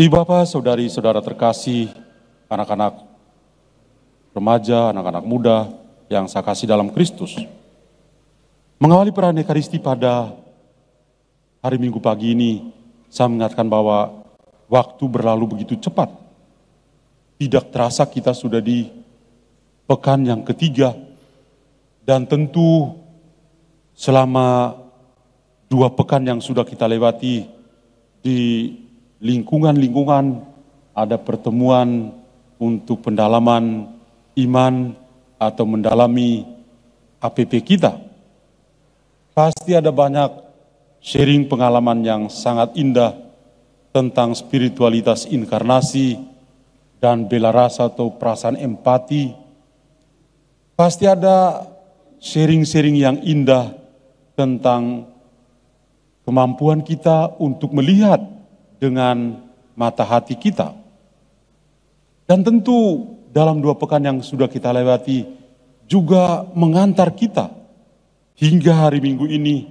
Bapak, saudari-saudara terkasih, anak-anak remaja, anak-anak muda yang saya kasih dalam Kristus. Mengawali perayaan Ekaristi pada hari Minggu pagi ini, saya mengingatkan bahwa waktu berlalu begitu cepat. Tidak terasa kita sudah di pekan yang ketiga, dan tentu selama 2 pekan yang sudah kita lewati di lingkungan-lingkungan ada pertemuan untuk pendalaman iman atau mendalami APP kita. Pasti ada banyak sharing pengalaman yang sangat indah tentang spiritualitas inkarnasi dan bela rasa atau perasaan empati. Pasti ada sharing-sharing yang indah tentang kemampuan kita untuk melihat dengan mata hati kita. Dan tentu dalam 2 pekan yang sudah kita lewati juga mengantar kita hingga hari Minggu ini,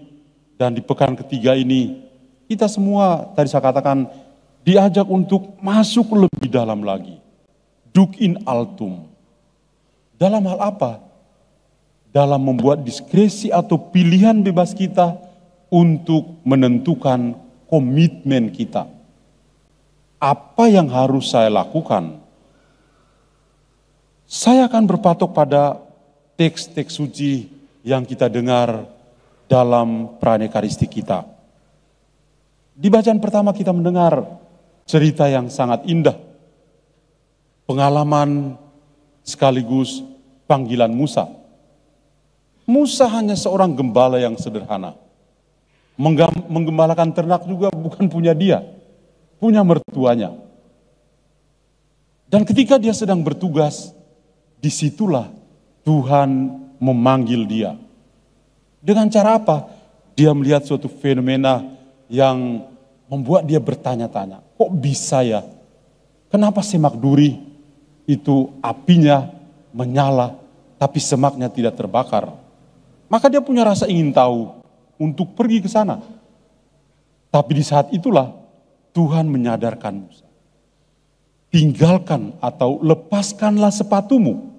dan di pekan ketiga ini kita semua tadi saya katakan diajak untuk masuk lebih dalam lagi. Duc in altum. Dalam hal apa? Dalam membuat diskresi atau pilihan bebas kita untuk menentukan komitmen kita. Apa yang harus saya lakukan? Saya akan berpatok pada teks-teks suci yang kita dengar dalam perayaan Ekaristi kita. Di bacaan pertama kita mendengar cerita yang sangat indah. Pengalaman sekaligus panggilan Musa. Musa hanya seorang gembala yang sederhana. Menggembalakan ternak juga bukan punya dia, punya mertuanya. Dan ketika dia sedang bertugas, disitulah Tuhan memanggil dia. Dengan cara apa? Dia melihat suatu fenomena yang membuat dia bertanya-tanya, kok bisa ya? Kenapa semak duri itu apinya menyala, tapi semaknya tidak terbakar? Maka dia punya rasa ingin tahu untuk pergi ke sana. Tapi di saat itulah Tuhan menyadarkan Musa. Tinggalkan atau lepaskanlah sepatumu.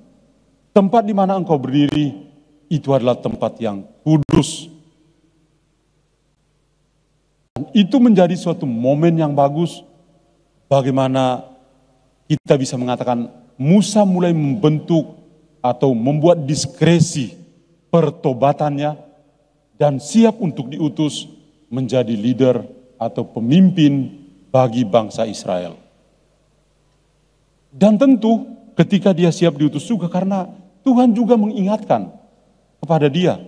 Tempat di mana engkau berdiri itu adalah tempat yang kudus. Dan itu menjadi suatu momen yang bagus bagaimana kita bisa mengatakan Musa mulai membentuk atau membuat diskresi pertobatannya dan siap untuk diutus menjadi leader atau pemimpin bagi bangsa Israel. Dan tentu ketika dia siap diutus juga karena Tuhan juga mengingatkan kepada dia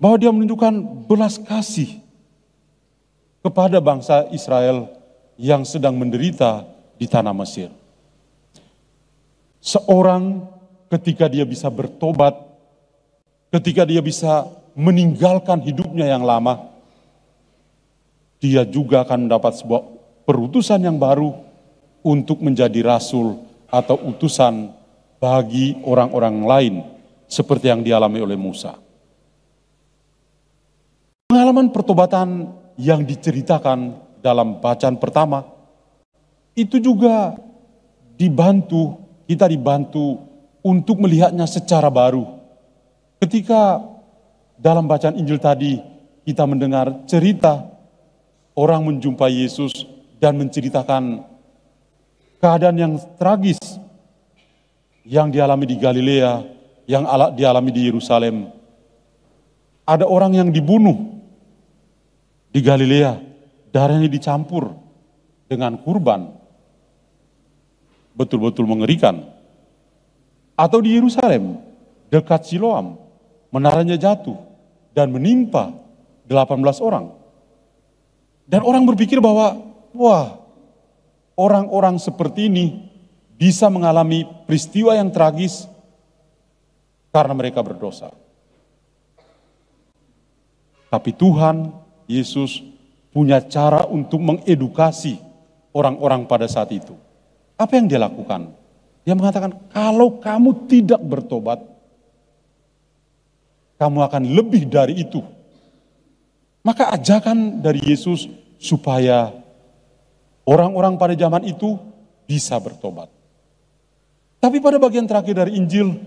bahwa dia menunjukkan belas kasih kepada bangsa Israel yang sedang menderita di tanah Mesir. Seorang ketika dia bisa bertobat, ketika dia bisa meninggalkan hidupnya yang lama, dia juga akan mendapat sebuah perutusan yang baru untuk menjadi rasul atau utusan bagi orang-orang lain seperti yang dialami oleh Musa. Pengalaman pertobatan yang diceritakan dalam bacaan pertama itu juga kita dibantu untuk melihatnya secara baru. Ketika dalam bacaan Injil tadi kita mendengar cerita orang menjumpai Yesus dan menceritakan keadaan yang tragis yang dialami di Galilea, yang dialami di Yerusalem. Ada orang yang dibunuh di Galilea, darahnya dicampur dengan kurban. Betul-betul mengerikan. Atau di Yerusalem, dekat Siloam, menaranya jatuh dan menimpa 18 orang. Dan orang berpikir bahwa, wah, orang-orang seperti ini bisa mengalami peristiwa yang tragis karena mereka berdosa. Tapi Tuhan Yesus punya cara untuk mengedukasi orang-orang pada saat itu. Apa yang dia lakukan? Dia mengatakan, kalau kamu tidak bertobat, kamu akan lebih dari itu. Maka ajakan dari Yesus supaya orang-orang pada zaman itu bisa bertobat. Tapi pada bagian terakhir dari Injil,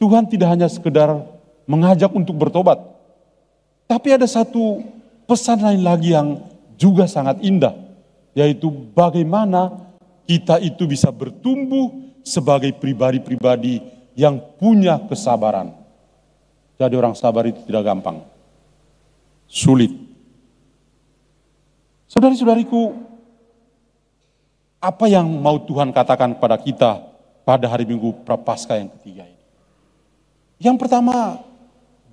Tuhan tidak hanya sekedar mengajak untuk bertobat, tapi ada satu pesan lain lagi yang juga sangat indah, yaitu bagaimana kita itu bisa bertumbuh sebagai pribadi-pribadi yang punya kesabaran. Jadi orang sabar itu tidak gampang, sulit. Saudari-saudariku, apa yang mau Tuhan katakan kepada kita pada hari Minggu Prapaskah yang ketiga ini? Yang pertama,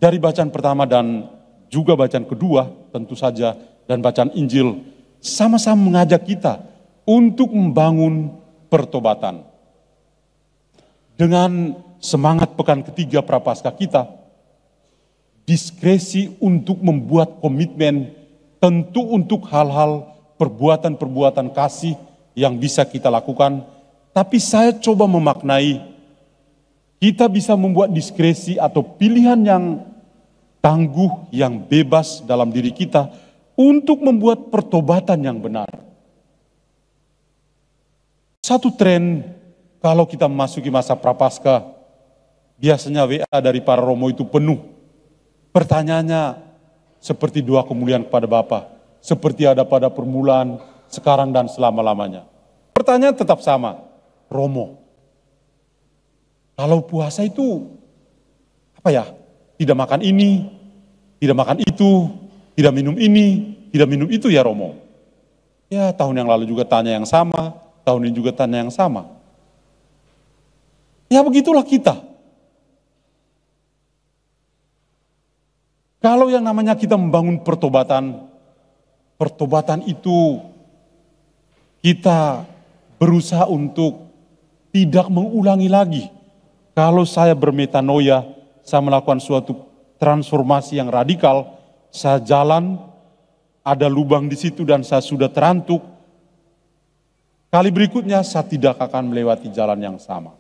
dari bacaan pertama dan juga bacaan kedua, tentu saja, dan bacaan Injil, sama-sama mengajak kita untuk membangun pertobatan. Dengan semangat pekan ketiga Prapaskah kita, diskresi untuk membuat komitmen tentu untuk hal-hal perbuatan-perbuatan kasih yang bisa kita lakukan, tapi saya coba memaknai kita bisa membuat diskresi atau pilihan yang tangguh, yang bebas dalam diri kita untuk membuat pertobatan yang benar. Satu tren kalau kita memasuki masa Prapaskah, biasanya WA dari para romo itu penuh. Pertanyaannya seperti doa kemuliaan kepada Bapa, seperti ada pada permulaan, sekarang dan selama-lamanya. Pertanyaan tetap sama, Romo. Kalau puasa itu, apa ya? Tidak makan ini, tidak makan itu, tidak minum ini, tidak minum itu ya Romo. Ya tahun yang lalu juga tanya yang sama, tahun ini juga tanya yang sama. Ya begitulah kita. Kalau yang namanya kita membangun pertobatan, pertobatan itu kita berusaha untuk tidak mengulangi lagi. Kalau saya bermetanoia, saya melakukan suatu transformasi yang radikal, saya jalan, ada lubang di situ dan saya sudah terantuk. Kali berikutnya saya tidak akan melewati jalan yang sama.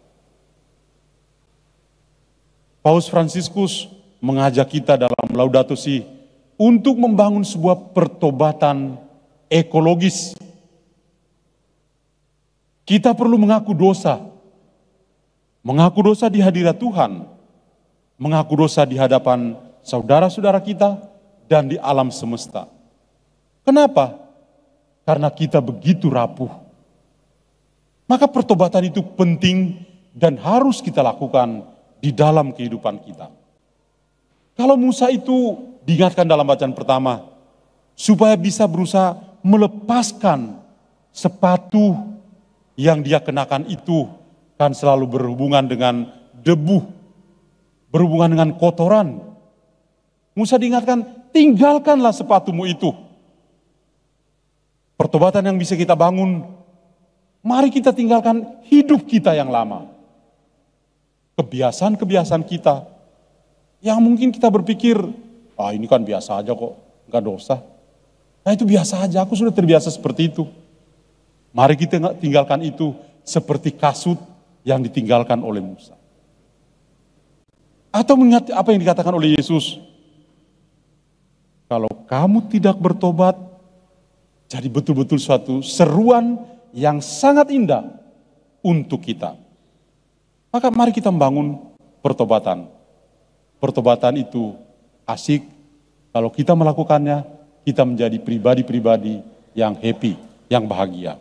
Paus Fransiskus mengajak kita dalam Laudato Si untuk membangun sebuah pertobatan ekologis. Kita perlu mengaku dosa di hadirat Tuhan, mengaku dosa di hadapan saudara-saudara kita dan di alam semesta. Kenapa? Karena kita begitu rapuh. Maka pertobatan itu penting dan harus kita lakukan di dalam kehidupan kita. Kalau Musa itu diingatkan dalam bacaan pertama, supaya bisa berusaha melepaskan sepatu yang dia kenakan itu, kan selalu berhubungan dengan debu, berhubungan dengan kotoran. Musa diingatkan, tinggalkanlah sepatumu itu. Pertobatan yang bisa kita bangun, mari kita tinggalkan hidup kita yang lama. Kebiasaan-kebiasaan kita, yang mungkin kita berpikir, ini kan biasa aja kok, nggak dosa. Nah itu biasa aja, aku sudah terbiasa seperti itu. Mari kita tinggalkan itu seperti kasut yang ditinggalkan oleh Musa. Atau mengingat apa yang dikatakan oleh Yesus. Kalau kamu tidak bertobat, jadi betul-betul suatu seruan yang sangat indah untuk kita. Maka mari kita membangun pertobatan. Pertobatan itu asik, kalau kita melakukannya, kita menjadi pribadi-pribadi yang happy, yang bahagia.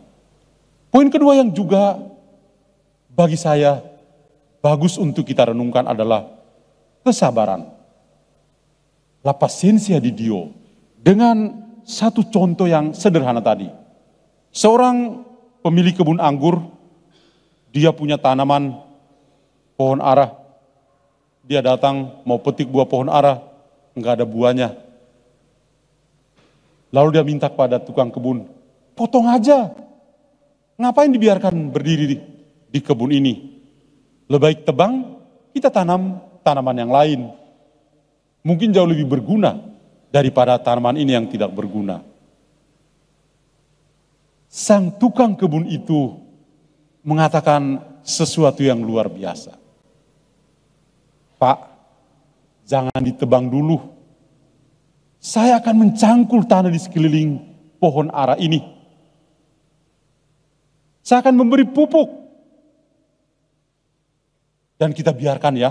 Poin kedua yang juga bagi saya bagus untuk kita renungkan adalah kesabaran. La pazienza di Dio. Dengan satu contoh yang sederhana tadi. Seorang pemilik kebun anggur, dia punya tanaman pohon ara. Dia datang mau petik buah pohon ara, enggak ada buahnya. Lalu dia minta kepada tukang kebun, potong aja. Ngapain dibiarkan berdiri di kebun ini? Lebih baik tebang, kita tanam tanaman yang lain. Mungkin jauh lebih berguna daripada tanaman ini yang tidak berguna. Sang tukang kebun itu mengatakan sesuatu yang luar biasa. Pak, jangan ditebang dulu. Saya akan mencangkul tanah di sekeliling pohon ara ini. Saya akan memberi pupuk. Dan kita biarkan ya,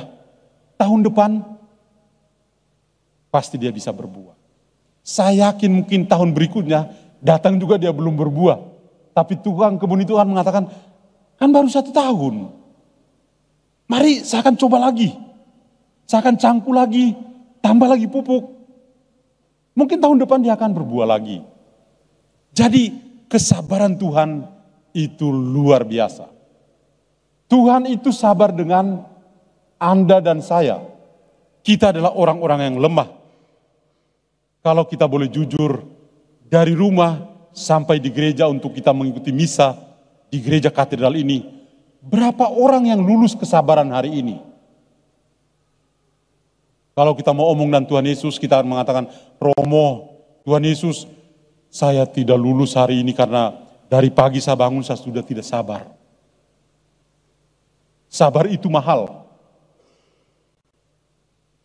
tahun depan pasti dia bisa berbuah. Saya yakin mungkin tahun berikutnya datang juga dia belum berbuah. Tapi tukang kebun itu kan mengatakan, kan baru 1 tahun. Mari saya akan coba lagi. Saya akan cangkul lagi, tambah lagi pupuk. Mungkin tahun depan dia akan berbuah lagi. Jadi kesabaran Tuhan itu luar biasa. Tuhan itu sabar dengan Anda dan saya. Kita adalah orang-orang yang lemah. Kalau kita boleh jujur, dari rumah sampai di gereja untuk kita mengikuti misa di gereja katedral ini, berapa orang yang lulus kesabaran hari ini? Kalau kita mau omong dan Tuhan Yesus, kita akan mengatakan, Romo, Tuhan Yesus, saya tidak lulus hari ini karena dari pagi saya bangun saya sudah tidak sabar. Sabar itu mahal.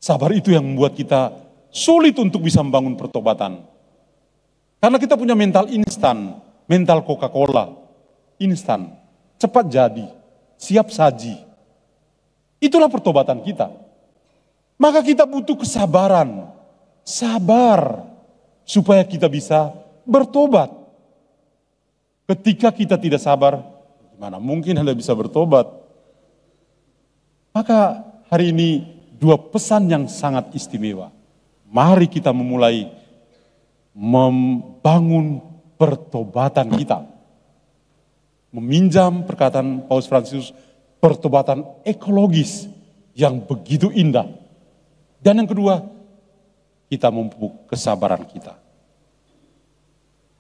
Sabar itu yang membuat kita sulit untuk bisa membangun pertobatan. Karena kita punya mental instan, mental Coca-Cola, instan, cepat jadi, siap saji. Itulah pertobatan kita. Maka kita butuh kesabaran, sabar, supaya kita bisa bertobat. Ketika kita tidak sabar, gimana mungkin Anda bisa bertobat? Maka hari ini 2 pesan yang sangat istimewa. Mari kita memulai membangun pertobatan kita. Meminjam perkataan Paus Fransiskus, pertobatan ekologis yang begitu indah. Dan yang kedua, kita memupuk kesabaran kita.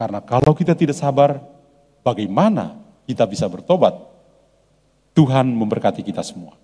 Karena kalau kita tidak sabar, bagaimana kita bisa bertobat? Tuhan memberkati kita semua.